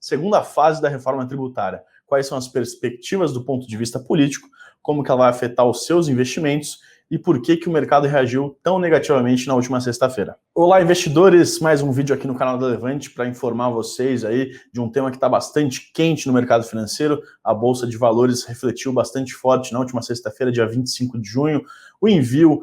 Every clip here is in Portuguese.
segunda fase da reforma tributária. Quais são as perspectivas do ponto de vista político, como que ela vai afetar os seus investimentos e por que o mercado reagiu tão negativamente na última sexta-feira. Olá, investidores! Mais um vídeo aqui no canal da Levante para informar vocês aí de um tema que está bastante quente no mercado financeiro. A Bolsa de Valores refletiu bastante forte na última sexta-feira, dia 25 de junho, o envio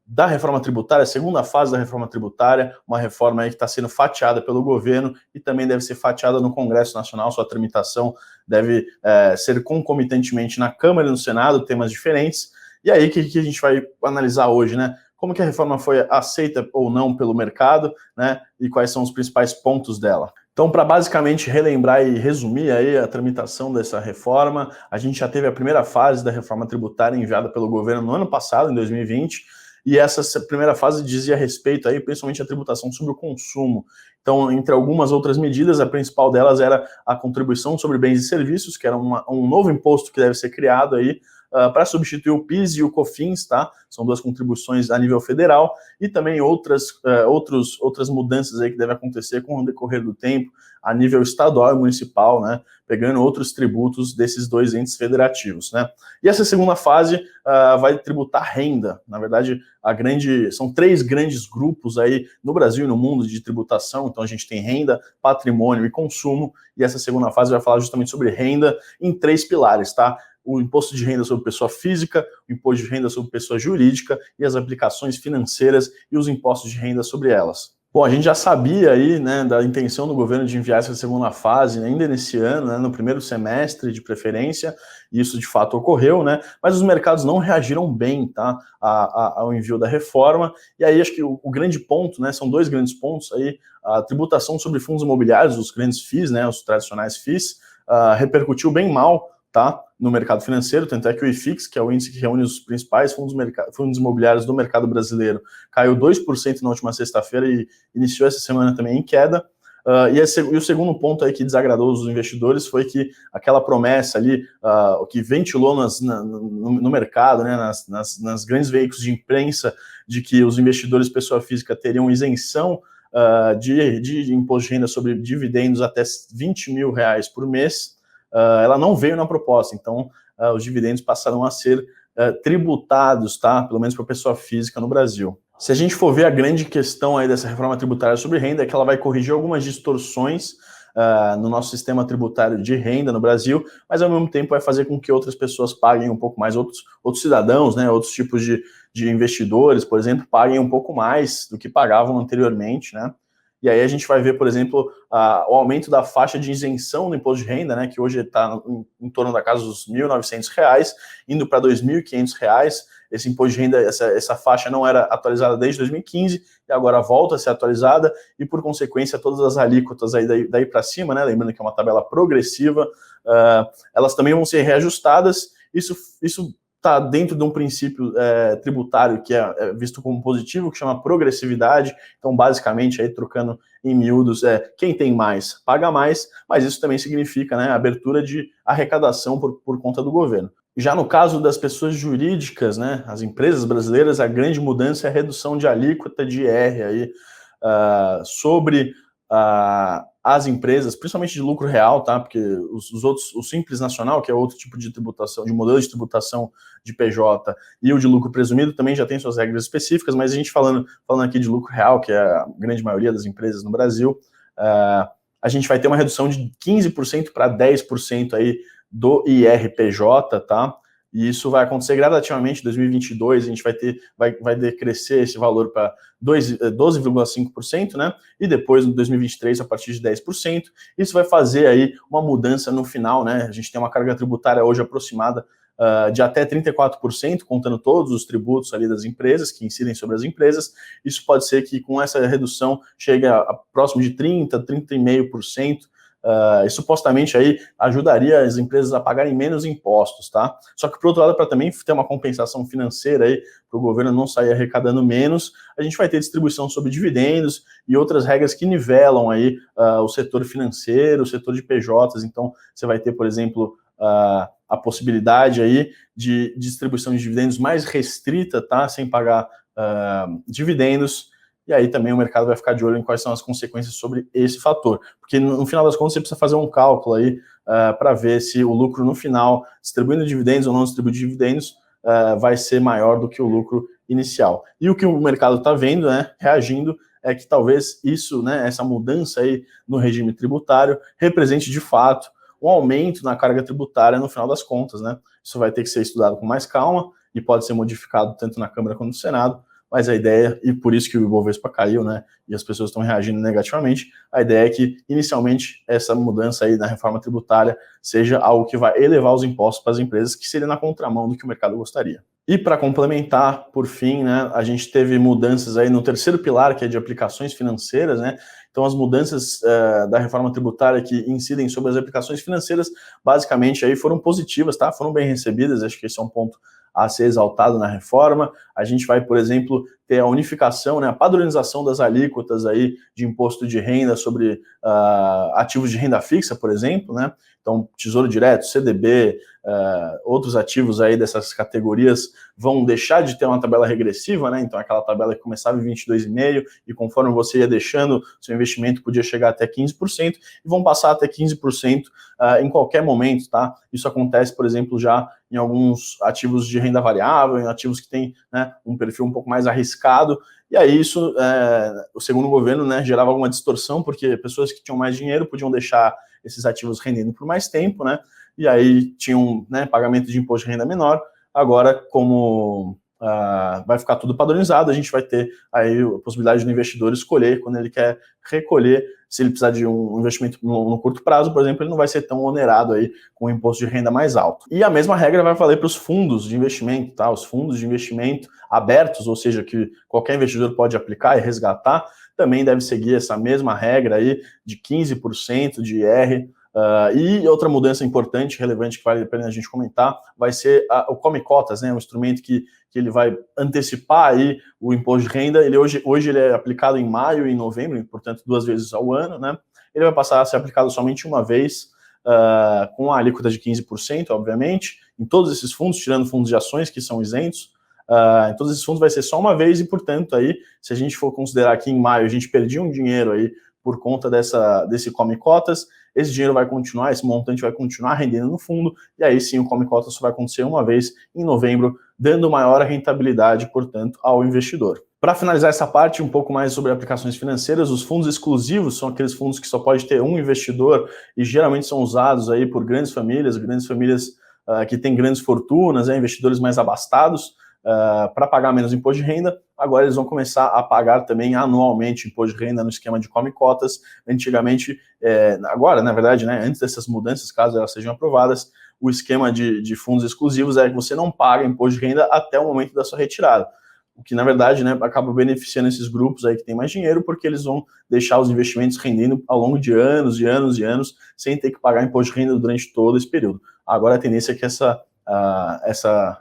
da reforma tributária, a segunda fase da reforma tributária, uma reforma aí que está sendo fatiada pelo governo e também deve ser fatiada no Congresso Nacional. Sua tramitação deve ser concomitantemente na Câmara e no Senado, temas diferentes. E aí, o que a gente vai analisar hoje, né? Como que a reforma foi aceita ou não pelo mercado, né? E quais são os principais pontos dela. Então, para basicamente relembrar e resumir aí a tramitação dessa reforma, a gente já teve a primeira fase da reforma tributária enviada pelo governo no ano passado, em 2020, e essa primeira fase dizia respeito aí, principalmente à tributação sobre o consumo. Então, entre algumas outras medidas, a principal delas era a contribuição sobre bens e serviços, que era um novo imposto que deve ser criado aí, para substituir o PIS e o COFINS, tá? São duas contribuições a nível federal, e também outras mudanças aí que devem acontecer com o decorrer do tempo, a nível estadual e municipal, né? Pegando outros tributos desses dois entes federativos, né? E essa segunda fase vai tributar renda. Na verdade, são três grandes grupos aí no Brasil e no mundo de tributação. Então a gente tem renda, patrimônio e consumo, e essa segunda fase vai falar justamente sobre renda em três pilares, tá? O imposto de renda sobre pessoa física, o imposto de renda sobre pessoa jurídica e as aplicações financeiras e os impostos de renda sobre elas. Bom, a gente já sabia aí, né, da intenção do governo de enviar essa segunda fase, né, ainda nesse ano, né, no primeiro semestre de preferência, e isso de fato ocorreu, né, mas os mercados não reagiram bem, tá, ao envio da reforma. E aí acho que o grande ponto, né, são dois grandes pontos aí: a tributação sobre fundos imobiliários, os grandes FIIs, né, os tradicionais FIIs, repercutiu bem mal, tá, no mercado financeiro, tanto é que o IFIX, que é o índice que reúne os principais fundos imobiliários do mercado brasileiro, caiu 2% na última sexta-feira e iniciou essa semana também em queda. E o segundo ponto aí que desagradou os investidores foi que aquela promessa ali, que ventilou no mercado, né, nas grandes veículos de imprensa, de que os investidores pessoa física teriam isenção de imposto de renda sobre dividendos até R$20 mil por mês, ela não veio na proposta. Então os dividendos passaram a ser tributados, tá? Pelo menos para pessoa física no Brasil. Se a gente for ver, a grande questão aí dessa reforma tributária sobre renda é que ela vai corrigir algumas distorções no nosso sistema tributário de renda no Brasil, mas ao mesmo tempo vai fazer com que outras pessoas paguem um pouco mais, outros cidadãos, né, outros tipos de investidores, por exemplo, paguem um pouco mais do que pagavam anteriormente, né? E aí a gente vai ver, por exemplo, o aumento da faixa de isenção do imposto de renda, né, que hoje está em torno da casa dos R$1.900, indo para R$2.500. Esse imposto de renda, essa faixa não era atualizada desde 2015, e agora volta a ser atualizada, e por consequência todas as alíquotas aí daí para cima, né, lembrando que é uma tabela progressiva, elas também vão ser reajustadas. Isso está dentro de um princípio tributário que é visto como positivo, que chama progressividade. Então, basicamente, aí trocando em miúdos, quem tem mais paga mais, mas isso também significa, né, abertura de arrecadação por conta do governo. Já no caso das pessoas jurídicas, né, as empresas brasileiras, a grande mudança é a redução de alíquota de IR aí, sobre as empresas, principalmente de lucro real, tá? Porque o Simples Nacional, que é outro tipo de tributação, de modelo de tributação de PJ, e o de lucro presumido também já tem suas regras específicas, mas a gente falando aqui de lucro real, que é a grande maioria das empresas no Brasil, a gente vai ter uma redução de 15% para 10% aí do IRPJ, tá? E isso vai acontecer gradativamente. Em 2022 a gente vai decrescer esse valor para 12,5%, né? E depois, em 2023, a partir de 10%. Isso vai fazer aí uma mudança no final, né? A gente tem uma carga tributária hoje aproximada de até 34%, contando todos os tributos ali das empresas, que incidem sobre as empresas. Isso pode ser que com essa redução chegue a próximo de 30%, 30,5%. E supostamente aí ajudaria as empresas a pagarem menos impostos, tá? Só que, por outro lado, para também ter uma compensação financeira aí, para o governo não sair arrecadando menos, a gente vai ter distribuição sobre dividendos e outras regras que nivelam aí o setor financeiro, o setor de PJs. Então, você vai ter, por exemplo, a possibilidade aí de distribuição de dividendos mais restrita, tá? Sem pagar dividendos. e aí também o mercado vai ficar de olho em quais são as consequências sobre esse fator, porque no final das contas você precisa fazer um cálculo aí para ver se o lucro no final, distribuindo dividendos ou não distribuindo dividendos, vai ser maior do que o lucro inicial. E o que o mercado está vendo, né, reagindo, é que talvez isso, né, essa mudança aí no regime tributário represente de fato um aumento na carga tributária no final das contas, né? Isso vai ter que ser estudado com mais calma e pode ser modificado tanto na Câmara quanto no Senado, mas a ideia, e por isso que o Ibovespa caiu, né, e as pessoas estão reagindo negativamente, a ideia é que, inicialmente, essa mudança aí na reforma tributária seja algo que vai elevar os impostos para as empresas, que seria na contramão do que o mercado gostaria. E para complementar, por fim, né, a gente teve mudanças aí no terceiro pilar, que é de aplicações financeiras, né? Então, as mudanças da reforma tributária que incidem sobre as aplicações financeiras, basicamente, aí foram positivas, tá? Foram bem recebidas, acho que esse é um ponto a ser exaltado na reforma. A gente vai, por exemplo, ter a unificação, né, a padronização das alíquotas aí de imposto de renda sobre ativos de renda fixa, por exemplo, né? Então, Tesouro Direto, CDB, outros ativos aí dessas categorias vão deixar de ter uma tabela regressiva, né? Então, aquela tabela que começava em 22,5% e conforme você ia deixando, seu investimento podia chegar até 15% e vão passar até 15% em qualquer momento, tá? Isso acontece, por exemplo, já em alguns ativos de renda variável, em ativos que têm, né, um perfil um pouco mais arriscado, e aí isso, segundo o governo, né, gerava alguma distorção, porque pessoas que tinham mais dinheiro podiam deixar esses ativos rendendo por mais tempo, né, e aí tinham, né, pagamento de imposto de renda menor. Agora, como vai ficar tudo padronizado, a gente vai ter aí a possibilidade do investidor escolher quando ele quer recolher, se ele precisar de um investimento no curto prazo, por exemplo, ele não vai ser tão onerado aí com o imposto de renda mais alto. E a mesma regra vai valer para os fundos de investimento, tá? Os fundos de investimento abertos, ou seja, que qualquer investidor pode aplicar e resgatar, também deve seguir essa mesma regra aí de 15% de IR. E outra mudança importante, relevante, que vale a pena a gente comentar, vai ser o Come Cotas, né? Um instrumento que ele vai antecipar aí o imposto de renda. Ele hoje ele é aplicado em maio e em novembro, portanto, 2 vezes ao ano, né? Ele vai passar a ser aplicado somente uma vez, com a alíquota de 15%, obviamente, em todos esses fundos, tirando fundos de ações que são isentos. Em todos esses fundos vai ser só uma vez e, portanto, aí, se a gente for considerar que em maio a gente perdia um dinheiro aí por conta desse Come Cotas, esse dinheiro vai continuar, esse montante vai continuar rendendo no fundo, e aí sim o Come Cotas só vai acontecer uma vez em novembro, dando maior rentabilidade, portanto, ao investidor. Para finalizar essa parte, um pouco mais sobre aplicações financeiras, os fundos exclusivos são aqueles fundos que só pode ter um investidor e geralmente são usados aí por grandes famílias que têm grandes fortunas, investidores mais abastados, para pagar menos imposto de renda. Agora eles vão começar a pagar também anualmente imposto de renda no esquema de Come Cotas. Antigamente, agora, na verdade, né, antes dessas mudanças, caso elas sejam aprovadas, o esquema de fundos exclusivos é que você não paga imposto de renda até o momento da sua retirada. O que, na verdade, né, acaba beneficiando esses grupos aí que têm mais dinheiro, porque eles vão deixar os investimentos rendendo ao longo de anos e anos e anos, sem ter que pagar imposto de renda durante todo esse período. Agora a tendência é que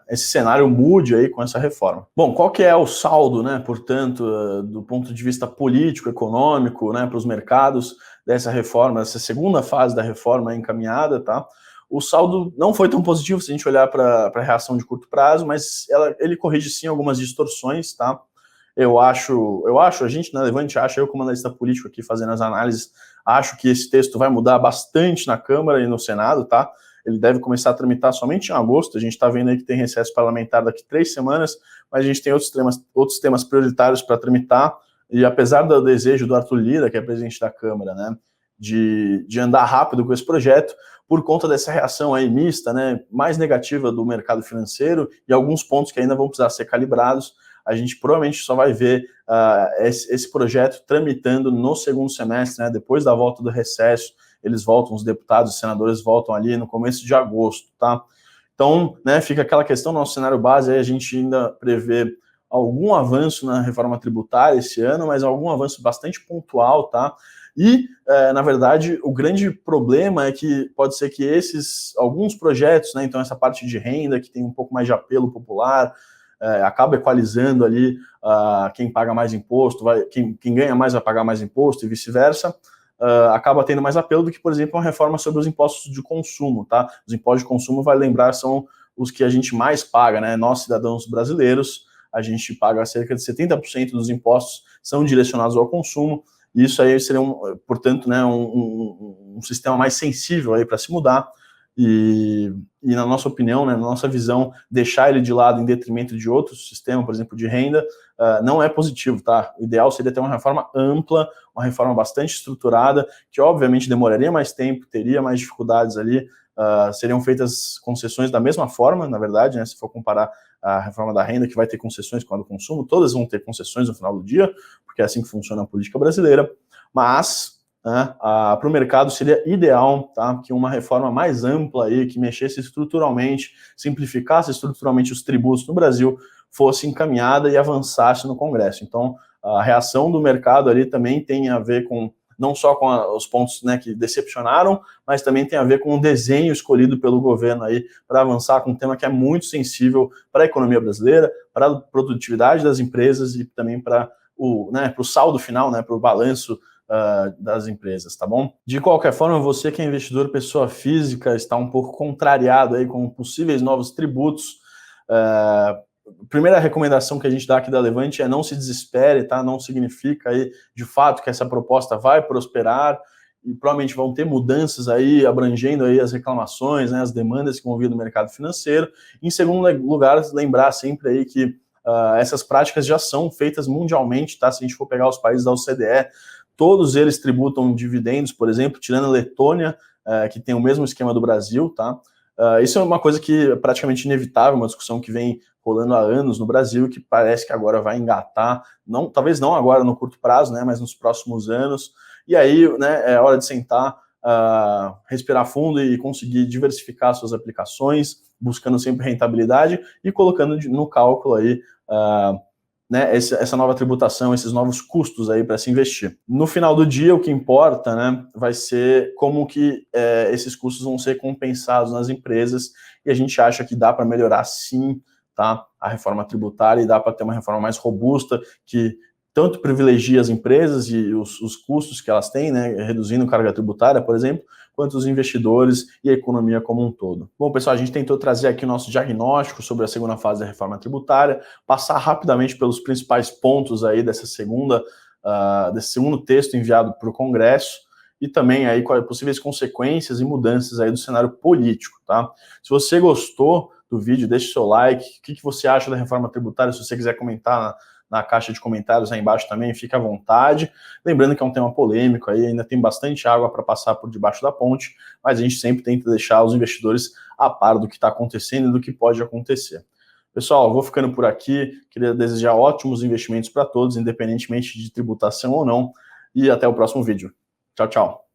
esse cenário mude aí com essa reforma. Bom, qual que é o saldo, né, portanto, do ponto de vista político, econômico, né, para os mercados dessa reforma, essa segunda fase da reforma encaminhada, tá? O saldo não foi tão positivo se a gente olhar para a reação de curto prazo, mas ele corrige sim algumas distorções, tá? Eu acho, a gente na Levante acha, eu como analista político aqui fazendo as análises, acho que esse texto vai mudar bastante na Câmara e no Senado, tá? Ele deve começar a tramitar somente em agosto. A gente está vendo aí que tem recesso parlamentar daqui 3 semanas, mas a gente tem outros temas prioritários para tramitar, e apesar do desejo do Arthur Lira, que é presidente da Câmara, né, de andar rápido com esse projeto, por conta dessa reação aí mista, né, mais negativa do mercado financeiro e alguns pontos que ainda vão precisar ser calibrados, a gente provavelmente só vai ver esse projeto tramitando no segundo semestre, né, depois da volta do recesso. Eles voltam, os deputados e senadores voltam ali no começo de agosto, tá? Então, né, fica aquela questão, nosso cenário base, aí a gente ainda prevê algum avanço na reforma tributária esse ano, mas algum avanço bastante pontual, tá? E, na verdade, o grande problema é que pode ser que alguns projetos, né, então essa parte de renda, que tem um pouco mais de apelo popular, acaba equalizando ali quem paga mais imposto, quem ganha mais vai pagar mais imposto e vice-versa, acaba tendo mais apelo do que, por exemplo, uma reforma sobre os impostos de consumo, tá? Os impostos de consumo, vai lembrar, são os que a gente mais paga, né? Nós, cidadãos brasileiros, a gente paga cerca de 70% dos impostos são direcionados ao consumo, e isso aí seria, portanto, né, um sistema mais sensível para se mudar, e na nossa opinião, né, na nossa visão, deixar ele de lado em detrimento de outros sistemas, por exemplo, de renda, não é positivo, tá? O ideal seria ter uma reforma ampla, uma reforma bastante estruturada, que obviamente demoraria mais tempo, teria mais dificuldades ali, seriam feitas concessões da mesma forma, na verdade, né, se for comparar a reforma da renda, que vai ter concessões com a do consumo, todas vão ter concessões no final do dia, porque é assim que funciona a política brasileira, mas para o mercado seria ideal, tá, que uma reforma mais ampla aí, que mexesse estruturalmente, simplificasse estruturalmente os tributos no Brasil, fosse encaminhada e avançasse no Congresso. Então, a reação do mercado ali também tem a ver com, não só com os pontos, né, que decepcionaram, mas também tem a ver com o desenho escolhido pelo governo aí para avançar com um tema que é muito sensível para a economia brasileira, para a produtividade das empresas e também para o saldo final, né, para o balanço das empresas, tá bom? De qualquer forma, você que é investidor, pessoa física, está um pouco contrariado aí com possíveis novos tributos. Primeira recomendação que a gente dá aqui da Levante é não se desespere, tá? Não significa aí, de fato, que essa proposta vai prosperar e provavelmente vão ter mudanças aí, abrangendo aí as reclamações, né, as demandas que vão vir do mercado financeiro. Em segundo lugar, lembrar sempre aí que essas práticas já são feitas mundialmente, tá? Se a gente for pegar os países da OCDE, todos eles tributam dividendos, por exemplo, tirando a Letônia, que tem o mesmo esquema do Brasil, tá? Isso é uma coisa que é praticamente inevitável, uma discussão que vem rolando há anos no Brasil, que parece que agora vai engatar, talvez não agora no curto prazo, né, mas nos próximos anos. E aí, né, é hora de sentar, respirar fundo e conseguir diversificar suas aplicações, buscando sempre rentabilidade e colocando no cálculo aí né, essa nova tributação, esses novos custos aí para se investir. No final do dia, o que importa, né, vai ser como que esses custos vão ser compensados nas empresas, e a gente acha que dá para melhorar sim, tá, a reforma tributária, e dá para ter uma reforma mais robusta, que tanto privilegia as empresas e os custos que elas têm, né, reduzindo carga tributária, por exemplo, quanto os investidores e a economia como um todo. Bom, pessoal, a gente tentou trazer aqui o nosso diagnóstico sobre a segunda fase da reforma tributária, passar rapidamente pelos principais pontos aí desse segundo texto enviado para o Congresso, e também aí quais possíveis consequências e mudanças aí do cenário político, tá? Se você gostou do vídeo, deixe seu like. O que você acha da reforma tributária? Se você quiser comentar na caixa de comentários aí embaixo também, fica à vontade. Lembrando que é um tema polêmico, aí ainda tem bastante água para passar por debaixo da ponte, mas a gente sempre tenta deixar os investidores a par do que está acontecendo e do que pode acontecer. Pessoal, eu vou ficando por aqui, queria desejar ótimos investimentos para todos, independentemente de tributação ou não, e até o próximo vídeo. Tchau, tchau.